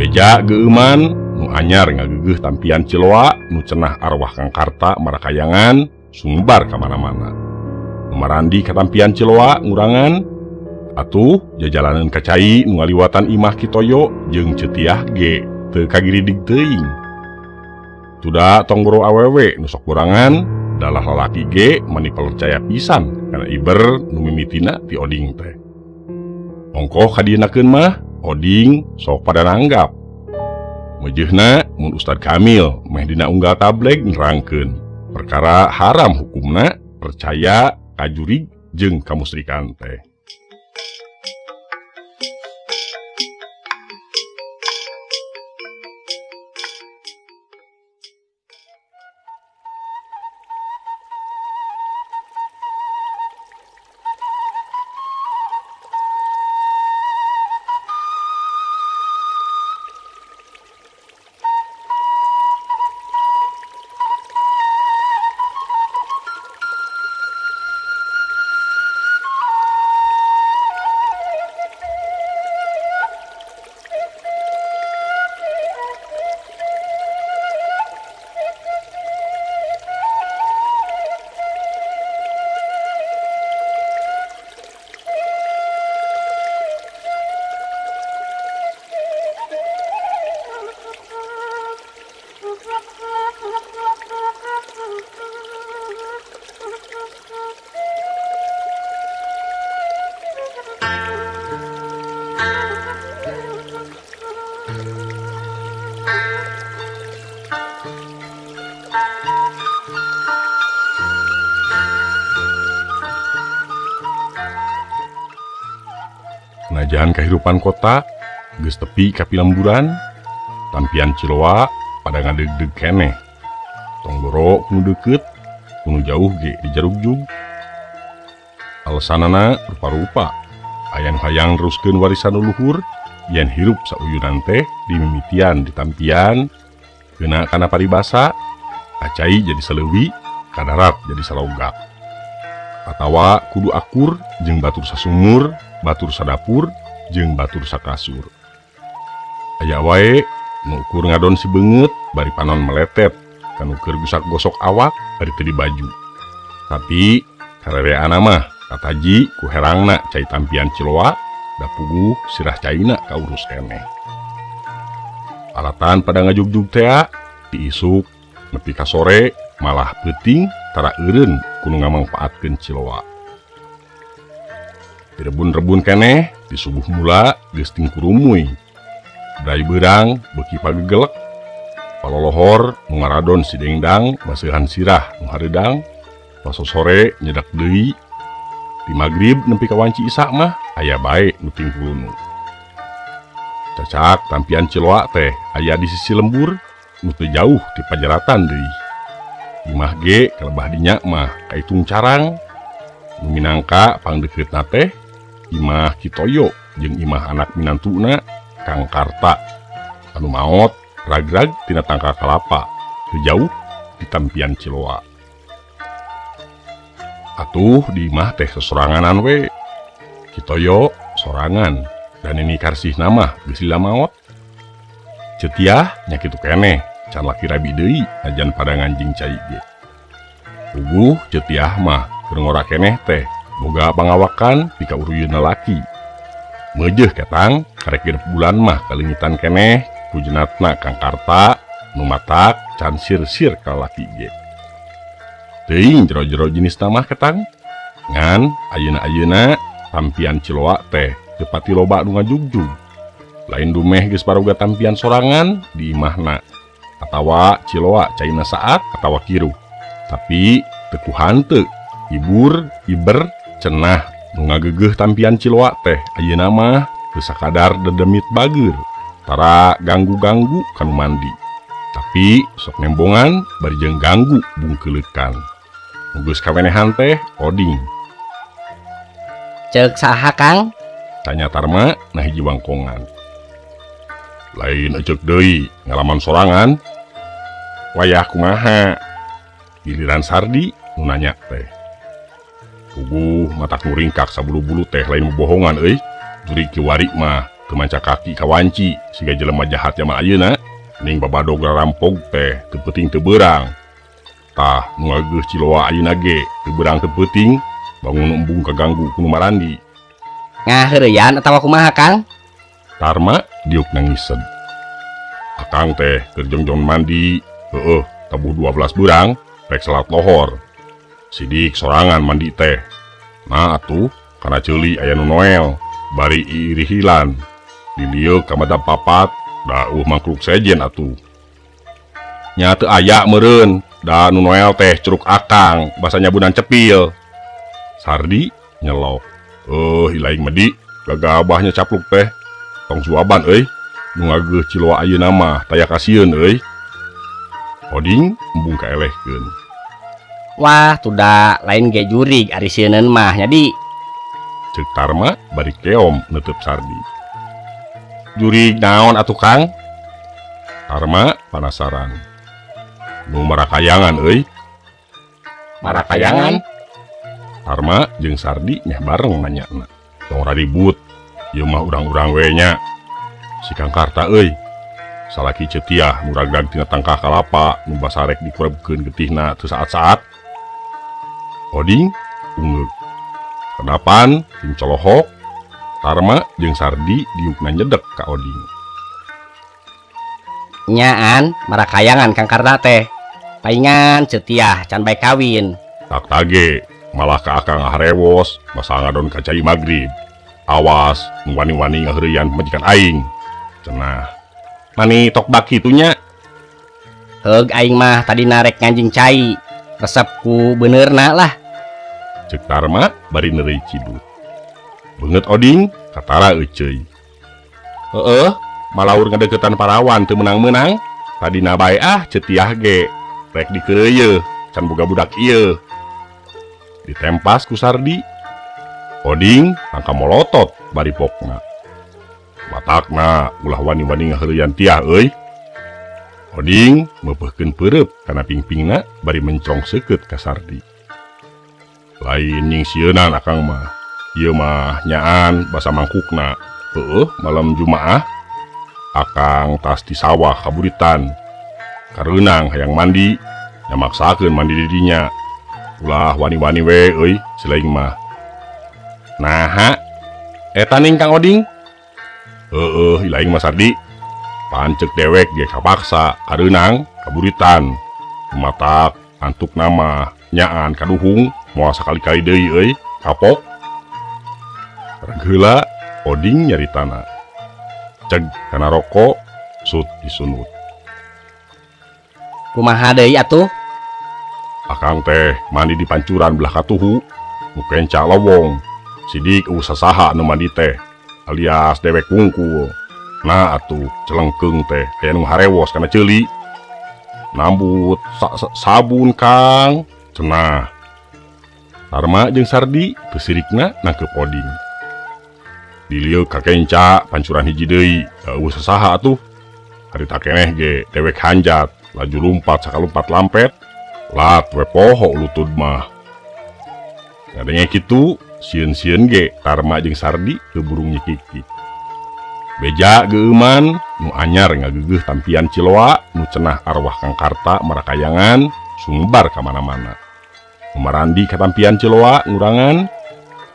beja geuman nu anyar ngagegeuh tampian Ciloa nu cenah arwah Kang Karta marakayangan sumbar ka mana-mana. Nu marandi ka tampian Ciloa ngurangan atuh jajalaneun ka cai nu ngaliwatan imah Kitoyo jeung Cetiah ge teu kagiridig teuing. Tuda tonggoro awewe nu sok kurangan dalah lalaki ge mani percaya pisan kana iber nu mimitina ti Oding teh. Ongkoh kadienakeun mah Oding sok pada nanggap. Meujeuna mun Ustad Kamil meh dina unggal tableg nerangkeun perkara haram hukumna percaya ka jurig jeung kamusrikan teh. Najan kehidupan kota geus tepi ka pilemburan, tampian Ciloa pada ngadeg-deg keneh. Tonggoro kunu deukeut, kunu jauh ge di jarugjug. Alesanana rupa-rupa, hayang-hayang neruskeun warisan leluhur yen hirup sauyunan teh di mimitian di tampian, geuna kana paribasa, acai jadi saleuwi, kadarat jadi salogak. Atawa kudu akur jeung batur sasumur, batur sadapur, jeung batur sakasur. Aya wae nu ukur ngadon si beungeut bari panon meletet kanu keur gusak gosok awak bari teu di baju. Tapi karereana mah kataji ku herangna cai tampian Ciloa da puguh sirah caina kaurus keneh. Alatan pada ngajugjug teh ti isuk nepi ka sore malah peuting tara eureun kudu ngamangpaatkeun Ciloa. Direbun-rebun keneh di subuh mula geus tingkurumuy. Brai beurang beuki pagegelek. Palolohor nu ngaradon si dengdang baseuhan sirah nu hareudang. Paso sore nyedak deui. Di magrib nepi ka wanci Isya mah aya bae nu tingkulunu. Cacak tampian Ciloa teh aya di sisi lembur nu teu jauh ti pajaratan deui. Imah ge kalebah dinya mah kaitung carang. Nu minangka pangdeukeutna teh imah Kitoyo jeung imah anak minantuna Kang Karta anu maot ragrag tina tangka kalapa teu jauh di tampian Ciloa. Atuh di imah teh sesoranganan we. Kitoyo sorangan dan ini karsihna mah geus lila maot. Cetiah nya kitu keneh can laki rabi deui najan pada nganjing cai ge. Puguh Cetiah mah keur ngora keneh teh boga pangawakan pika uruyun laki. Meujeuh ketang karek genep bulan mah kalengitan keneh ku jenatna Kang Karta nu matak can sir-sir ka laki ge. Teuing jero-jero jenisna mah ketang ngan ayeuna-ayeuna tampian Ciloa teh teu pati loba nu ngajugjug. Lain dumeh geus paroga tampian sorangan di imahna atawa Ciloa caina saat atawa kiruh. Tapi teu ku hanteu hibur iber cenah nu ngagegeuh tampian Ciloa teh ayeuna mah teu sakadar dedemit bageur tara ganggu-ganggu kanu mandi. Tapi sok nembongan bari jeung ganggu bungkeulekan. Nu geus kawenehan teh Oding. Ceuk saha Kang? Tanya Tarma nah hiji wangkongan. Lain eceuk deui ngalaman sorangan. Wayah kumaha? Giliran Sardi nu nanya teh. Puguh matak nu ringkak sabulu-bulu teh lain bohongan euy. Juri kiwari mah manca kaki kawanci siga jelema jahat mah ayeuna ning babadog rampog teh teu peuting teu beurang. Tah nu ngageuh Ciloa ayeuna ge teu beurang teu peuting bangun embung kaganggu ku nu marandi. Ngaheureuyan atawa kumaha Kang? Tarma diuk nangised. Akang teh keur jongjong mandi, tabuh 12 beurang rek salat lohor. Sidik sorangan mandi teh. Nah atuh kana ceuli aya nu Noel bari irihilan. Dilieu ka madam papat da mangkluk sejen atuh. Nya teu aya meureun da nu Noel teh curug akang basa nyabunan cepil. Sardi nyelok. Ilaing medi gagabahnya capluk teh. Tong suaban euy. Nu ngageuh Ciloa ayeuna mah taya kasieun euy. Oding embung kaelehkeun. Wah, tuda lain ge jurig ari sieuneuan mah nyadi. Ceuk Tarma bari keom neuteub Sardi. Jurig naon atuh Kang? Tarma panasaran. Nu marakayangan euy. Marakayangan? Tarma jeung Sardi meh bareng nanyana. Tong ribut, ieu mah urang-urang we nya. Si Kang Karta euy. Salaki Cetiah nu ragrag tina tangkah kalapa nu basarek dikurebkeun getihna teu saat-saat. Oding ungeug. Kedapan ting colohok. Tarma jeung Sardi diukna nyedek ka Oding. Nyaan marakayangan Kang Karta teh. Paingan Cetiah can bae kawin. Tak tage malah ka akang ngaharewos basa ngadon ka cai magrib. Awas nu wani-wani ngaheureuyan majikan aing. Cenah. Mani tok bak kitunya. Heug aing mah tadi narek nganjing cai. Resepku benerna lah. Ceuk Tarma bari neureuy cidut. Beungeut Oding katara euceuy. Malaur ngadeukeutan parawan teu meunang-meunang. Tadina bae Cetiah ge rek dikeureuyeun can boga budak ieu. Ditempas ku Sardi. Oding angka molotot bari pokna. Matakna ulah wani-wani ngaheureuyan tiah euy. Oding meupeuhkeun peureup kana pingpingna bari mencong seukeut ka Sardi. Lain nying sieunan akang mah. Ieu mah nyaan basa mangkukna. Malam Jumaah akang tas di sawah kaburitan. Kareunang hayang mandi, nya maksakeun mandi di dinya. Ulah wani-wani we euy selaing mah. Naha eta ning Kang Oding? Ilaing mah Sardi. Pancek dewek ge kapaksa kareunang kaburitan. Matak antuk nama nyaan kaduhung moal sakali-kali deui euy kapok. Heula Oding nyaritana. Ceg kana rokok sut disunut. Kumaha deui atuh? Akang teh mandi di pancuran belah katuhu. Nu kenca lowong. Sidik usaha nu mandi teh alias dewek wungkul. Nah atuh celengkeung teh aya nu harewos kana ceuli. Nambut sabun Kang. Cenah. Tarma jeung Sardi teu sirikna nangkep Oding. Dilieu ka kenca pancuran hiji deui. Usaha atuh. Harita keneh ge dewek hanjat laju lumpat sakalumpat lampet. Lat we poho lutut mah. Ngadenge kitu sieun-sieun ge Tarma jeung Sardi teu burung nyikik. Beja geuman nu anyar ngageugeus tampian Ciloa nu cenah arwah Kang Karta marakayangan sumbar ka mana-mana. Nu marandi ka tampian Ciloa ngurangan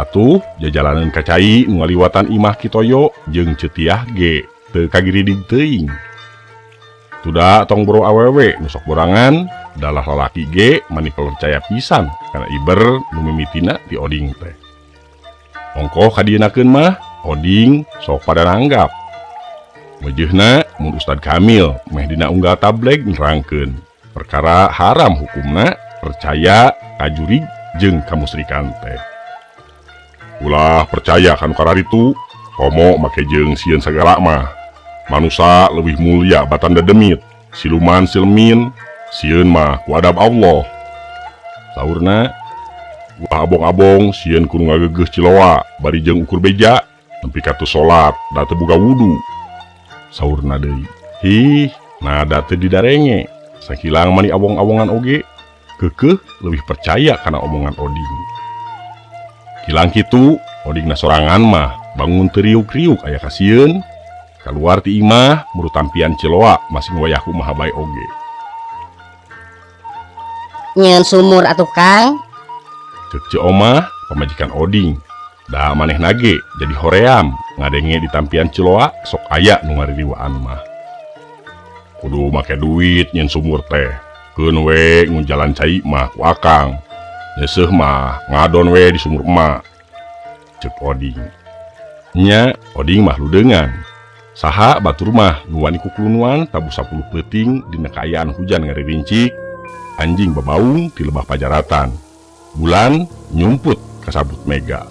atuh jajalaneun ka cai nu ngaliwatan imah Kitoyo jeung Cetiah ge teu kagiriding teuing. Tuda tong boro awewe nu sok borangan dalah lalaki ge mani percaya pisan kana iber nu mimitina ti Oding teh. Ongkoh kadienakeun mah Oding sok pada nanggap. Meujeunna mun Ustad Kamil meh dina unggal tableg nerangkeun perkara haram hukumna percaya ka jurig jeung kamusrikan teh. Ulah percaya kanu kararitu komo make jeung sieun sagala mah. Manusia lebih mulia batanda demit, siluman silmin, sieun mah ku adab Allah. Saurna, ulah abong-abong sieun kudu ngageugeuh Ciloa bari jeung ukur beja nepi ka teu salat da teu boga wudu. Saurna deui, nada teu didarenge. Sakilang mani abong-abongan oge, keukeuh leuwih percaya kana omongan Oding. Kilang kitu, Odingna sorangan mah bangun teu riuk-riuk aya ka sieun Keluar ti imah muru tampian Ciloa masing wayahku maha bae oge. Nyen sumur atuh Kang. Ceuk ci omah pamajikan Oding. Da maneh nage jadi hoream ngadenge di tampian Ciloa sok aya nu ngaririwaan mah. Kudu make duit nyen sumur teh. Keun we ngunjalan cai mah ku akang. Nyeseuh mah ngadon we di sumur emak. Ceuk Oding. Nya Oding mah ludeungan. Saha batur mah nu wani kukulunuan tabu 10 peuting dina kaayaan hujan ngaririncik. Anjing babaung di lebah pajaratan. Bulan nyumput kasabut mega.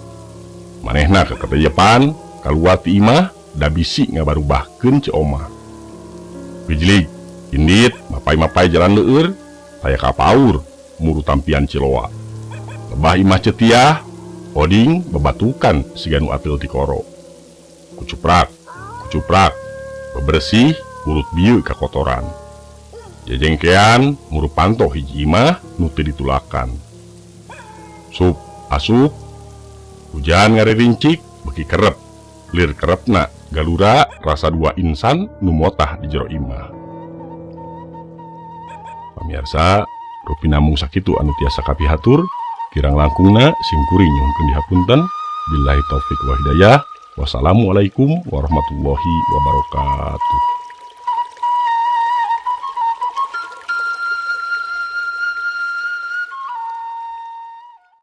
Manehna ke ketejepan kaluar ti imah da bisi ngabarubahkeun ci omah. Bijlig, indit, mapai-mapai jalan leueur, taya kapaur, muru tampian Ciloa. Lebah imah cetiah, Oding bebatukan siganu atil ti koro. Kucuprak, bebersih, urut bieu kakotoran. Jejengkean, muru pantoh hiji imah, nu teu ditulakan. Sup, asup, hujan ngaririncik, beki kerep, lir kerepna, galura rasa dua insan nu motah di jero imah. Pamirsa, rupi namung sakitu anu tiasa kapihatur, kirang langkungna simkuring nyuhunkeun dihapunten. Billahi taufik wa hidayah. Wassalamualaikum warahmatullahi wabarakatuh.